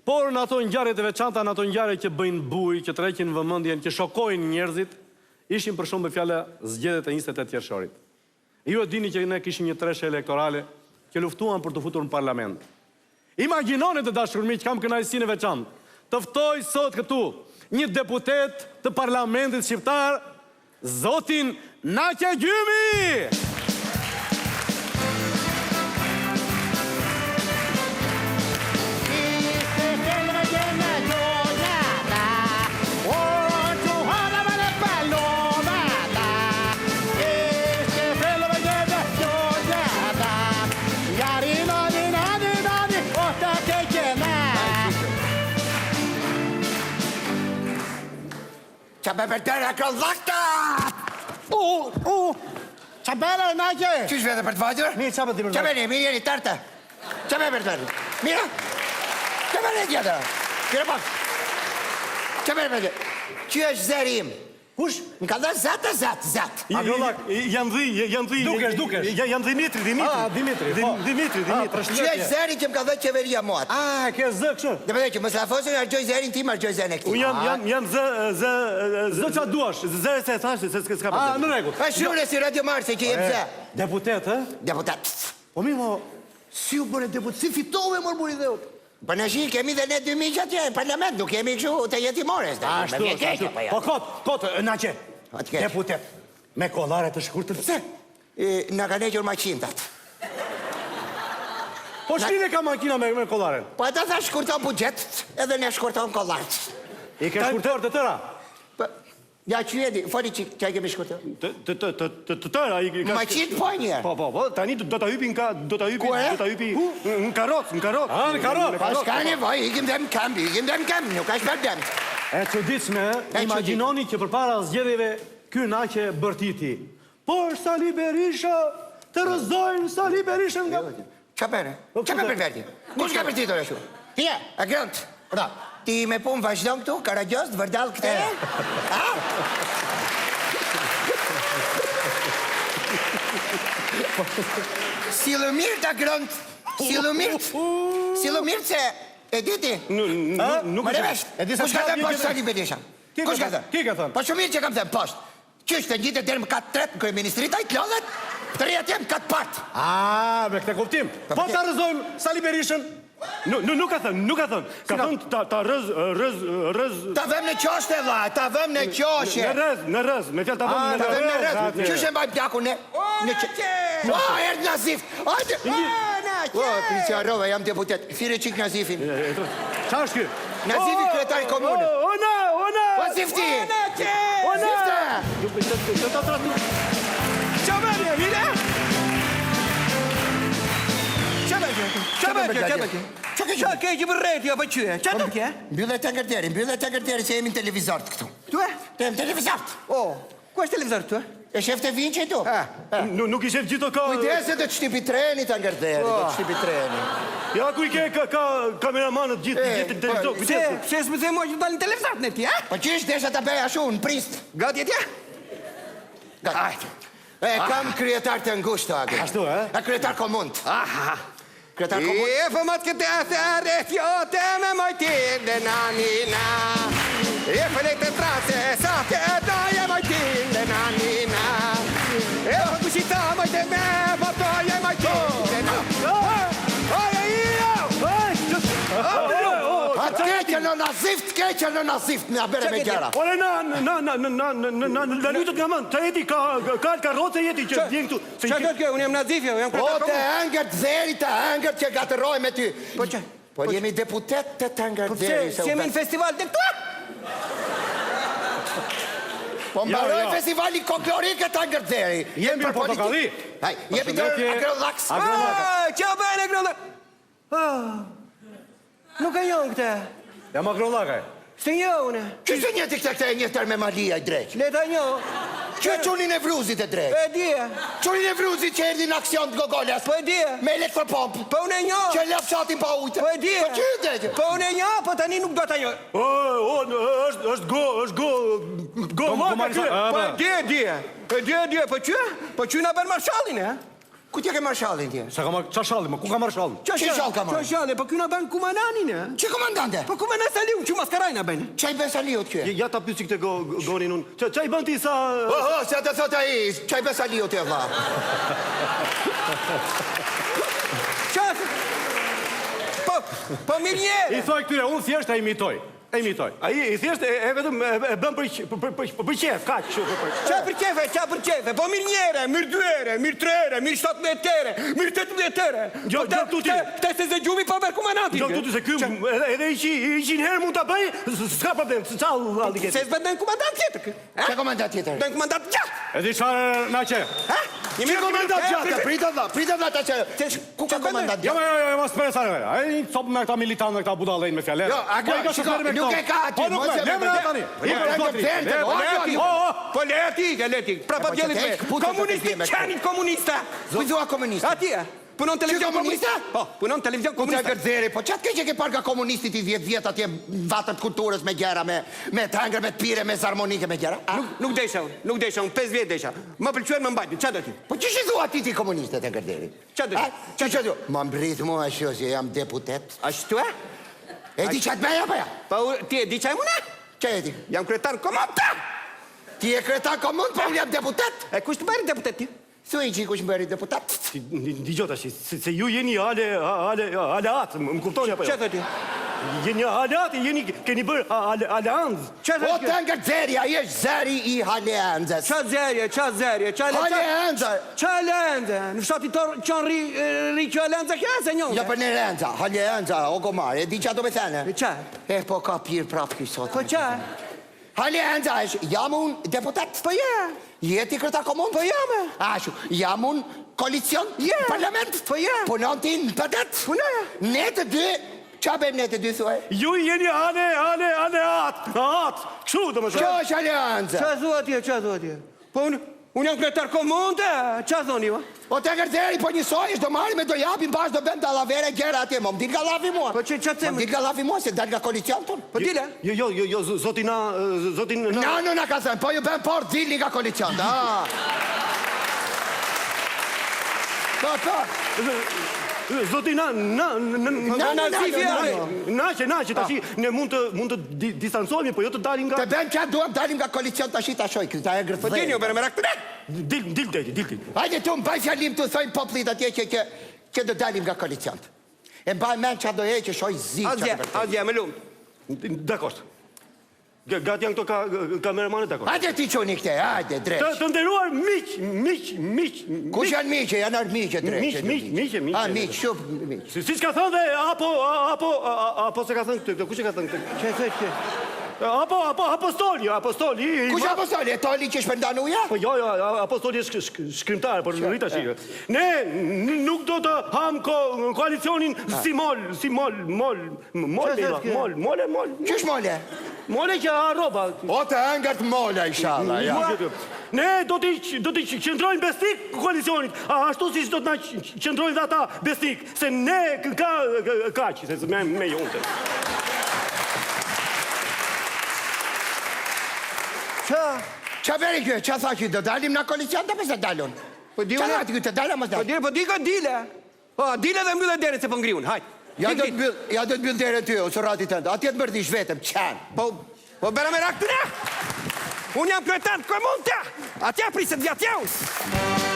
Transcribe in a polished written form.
Por në ato ngjarjet e veçanta, në ato ngjarje që bëjnë buj, që tërheqin vëmendjen, që shokojnë njerëzit, ishin për shembull fjala zgjedhjet e 28 qershorit. Ju e dini që ne kishim një treshe elektorale që luftuan për të futur në parlament. Imagjinoni të dashur miq, kam kënaqësinë e veçantë të ftoj sot këtu një deputet të parlamentit shqiptar, zotin Naqe Gjymi! Qa me përtërë e këllakta! Qa bela, Naqe? Qysh vete për të vajtër? Mirë, qa për të Qa beni, mirë jeni tërte? Qa me përtërë? Mira? Qa beni tjetër? Mira pak. Qa beni përtërë? Që është zeri im? Kush? Më ka dhe zet. Agrollak, janë dhi... Dukesh. Janë Dimitri. Dimitri. Që është zeri që më ka dhe qeveria muat? Ke zë kështu? Dhe përde që më slafosin argjoj zerin ti, më argjoj zerin e këti. Unë jam zë qa duash, zë se thashtë, se s'ka për Në rregull. A shure si Radio Marse që jem zë. Deputet, e? Deputat. Po mi, mo, si u bëre deputet, si fitove mërë buri dhe utë? Për në shi, kemi dhe ne 2000 atje, në parlament, nuk kemi këshu të jetimores. Ashtu. Po kot, Naqe, deputet, me kollare të shkurtër, pse? Në ka neqër maqintat. Po shkine ka makina me kollaren? Po ata tha shkurton buxhet, edhe ne shkurton kollarç. I ke shkurtër të tëra? Ja që jedi, foli që e kemi shkurton. Të tëra, Maqit po një. Po, tani do të hypi në karot. Në karot? Pa shka nevoj, ikim dhe më kam, nuk është për dem. E çuditshme, imagjinoni që përpara zgjedhjeve ky Naqe bërtiti. Por Sali Berisha, të rëzojnë Sali Berishën nga... Qa bërë? Qa me përverti? Kush ka përtitur e shu? Tje, a grënt. Ti me pun vazhdojnë këtu, karagjost, vërdal këte? Silumir të grënt. Silumir që e diti? Nuk Më revesh, kush ka thënë poshtë Sali Berisha? Kush ka thënë? Ki ka thënë? Po shumir që kam thënë poshtë. Qysh të njitë dherë më katë tretë në kryeministrit, a i klodhet, të rjetë jem katë partë. Me këtë kuptim. Po të rëzojmë Sali Berishën? Nuk ka thënë. Ka thënë ta rëz... Ta vëm në qoshe, vla, ta vëm në qoshe. Në rëz, me fjallë ta vëm në rëz. Qysh e mbajmë pjaku në... O, erdë Nazif! Ajde! O, Pricia Rove, jam deputet. Fire qik Nazifin. Qa është kjo? Nazifi kretari komunë. Ona! O, Zifti! Qa bërë, mire? Qa ke që bërreti, o për qyë? Qa të kje? Mbyllë të ngërteri, që jemi në televizort këtu. Tu e? Të jemi televizort. Ku është televizor tu e? E shef të vinë që i tu? Nuk i shef gjitho ka... Kujdese të shtipi treni të ngërteri, të shtipi treni. Ja, ku i ke ka kameramanët gjithë televizor. Pse s'më dhe mua që dalë në televizor në ti, a? Po që ishtë desha të beja shu në prist? Gati e tja? Gati. Kam kryetar të ngushtë, Agri. Ashtu, e? A kryetar komund. Kryetar komund. E fëmat këtë athare fjote me mojtin dhe nanina. E fëllet të trase sa të doje mojtin dhe nanina. E fë kushita mojte me votoje mojtin dhe nanina. Keqër në nazift me abere me gjera. Ore, në lytët nga mënë, të jeti, ka rotë të jeti që vjen këtu. Qa këtë kjo, unë jem nazifja, unë jem Po kretar të komunë. engert zeri, të engert që gatëroj me ty. Po që? Po jemi deputet të engert zeri. Si jemi në festival të këtu? Po mbaroj festivali folklorike të engert zeri. Jemi në portokalli. Jemi të agrolaks. Qa bëjnë agrolak? Nuk e njohën këte. Jam agrolakaj. Së njohën e. Që se njëti këte e njëtër me Malia i drejq? Leta njohën. Që qunin e vruzit e drejq? E dje. Qunin e vruzit që erdi në aksion të gogolas? Po e dje. Me elektropomp? Po unë e njohë. Që lef shatin pa ujtë? Po e dje. Po që e dhe? Po unë e njohë, po tani nuk do të njohë. është go marka. Po e dje, po që? Po që nga bërë marshallin, e? Ku t'ja ke marshallin tje? Qa shalli, ma ku ka marrë shallin? Qa shall ka marrë? Qa shale, po kjo na bën kumandanin, e? Që komandante? Po kumandan Saliu, që maskaraj na bën. Qaj besa liot kjo? Ja ta pysi këtë gonin unë. Qa i bën ti sa... Se të thot ai, qaj besa liot e vla. Qa? Po mirë njerë. I thoj këtyre, unë thjesht e imitoj. Ai i thjesht e vetëm e bën për qef, kaq. Qa për qefe, po mirë njere, mirë 2 ere, mirë 3 ere, mirë 17 ere, mirë 18 ere. Gjo tuti. Këte se zë gjumi pa bërë kumandantin. Gjo tuti se ky edhe i 100 herë mund ta bëj, s'ka problem, s'ka alli Se këtë. s'bën kumandant tjetër kë. Që komandant tjetër? Bën kumandant gjatë. Edhe çfarë na qe? Ha? Që komandant gjatë? Pritë vla ta që... Ku ka komandant Jo, gjatë? mos përre sarë. Ai copë me këta militantë, me këta budallën me fjalë. Jo, nuk e ka ati, mos e me tani. Po le ati, prapa po djelit që me. tek, putë Komunisti, të qenit komunista. Kujzua komunista. Ati e, punon televizion komunista? Po, punon televizion Ku të komunista. gërdzeri, po qatë ke që ke parë ka komunistit i 10 vjet atje vatët kulturës me gjera, me tangër, me pire, me zarmonike, me gjera? Nuk desha unë, 5 vjet desha. Më pëlqyen më mbajti, qa do ti? Po që shi thua ti komunistët e gërderi? Qa do ti? Që thua? Ma mbrit mua shio që jam deputet. Ashtu e? E di qatë meja pa ja? Pa ti e di qa e muna? Që e di? Jam kretar komanda. Ti e kretar komund, po unë jam deputet? E kush të bëri deputet ti? Thuaj që i kush më bëri deputet? Digjo tash, se ju jeni aleat, më kuptoni apo jo? Qa thot ti? Jeni aleat, keni bërë aleanz. Qa O thot të ngërzeri, a jesh zeri i Haleanzës. Qa zerje, Haleanza! Qa lenze? Në fshati të qanë ri kjo lenze kja se njën? Ja për në Lenza, Haleanza, o gomar, e di qa do me thene? Qa? E po ka pirë prap këj sot. Po qa? Haleanza është, jam unë deputet? Po je? Jeti kretar komund? Po jam e? Ashu, jam unë koalicion? Je. Parlament? Po je? Punon ti në pëtet? Punoja. Ne të dy, qa bëjmë ne të dy, thuaj? Ju jeni aleat, kështu do më Kjo shumë. është Haleanza. Qa thua ti? Po unë jam kretar komunde, qa thoni va? O të ngërzeri, po njësoj është do marri me do japim bash do bëm të alavere gjera atje, më dit nga lavi mua. Po që të Më dit nga lavi mua, se dal nga koalicion tonë. Po dile? Jo, zotin Nano na ka thënë, po ju bëm por dilni nga koalicion. Po. Zotin Naçe, tash ne mund të distancohemi, po jo të dalim nga... Të bëm që duhem dalim nga koalicion të ashita shoj, këta e Po gërthej. dini, o bere me rak të ne? Dil deti. Hajde tu më baj fjalim të thojnë poplit atje që do dalim nga koalicion. E mbaj men që do e që shoj zi që do gërthej. Azje, me lumë. Dakor. Gati janë këto kameramanet, dakor. Hajde ti qoni këte, hajde, dreq. Të nderuar miq. Kush janë miqe, janë arë miqe, dreq. Miqe. A, miq, shumë miq. Si ka thënë dhe apo se ka thënë këtë, kush e ka thënë këtë? Që e thët që? Apostoli. Kush apostoli, e toli që shpërndan uja? Po jo, apostoli është shkrimtar, por rrita shikë. Ne nuk do të ham koalicionin si mol. Qysh mole? Mole që arroba. O të engert mole, inshallah, ja. Ne do t'i qëndrojnë besnik koalicionit, ashtu si do t'na qëndrojnë dhe ata besnik, se ne kaq, se me jonte. Qa veri kjo, qa tha kjo, do dalim në koalicion të përse dalun? Qa tha kjo, të dalim mos dalim? Po di ka dile. Dile dhe mbyllë dere se po ngriun, hajt. Ja do të mbyll dere ty, o së rati tëndë, atje të mërdish vetëm, qanë. Po bera me rak të ne. Unë jam kretar komunta. Atja priset vjatja unë.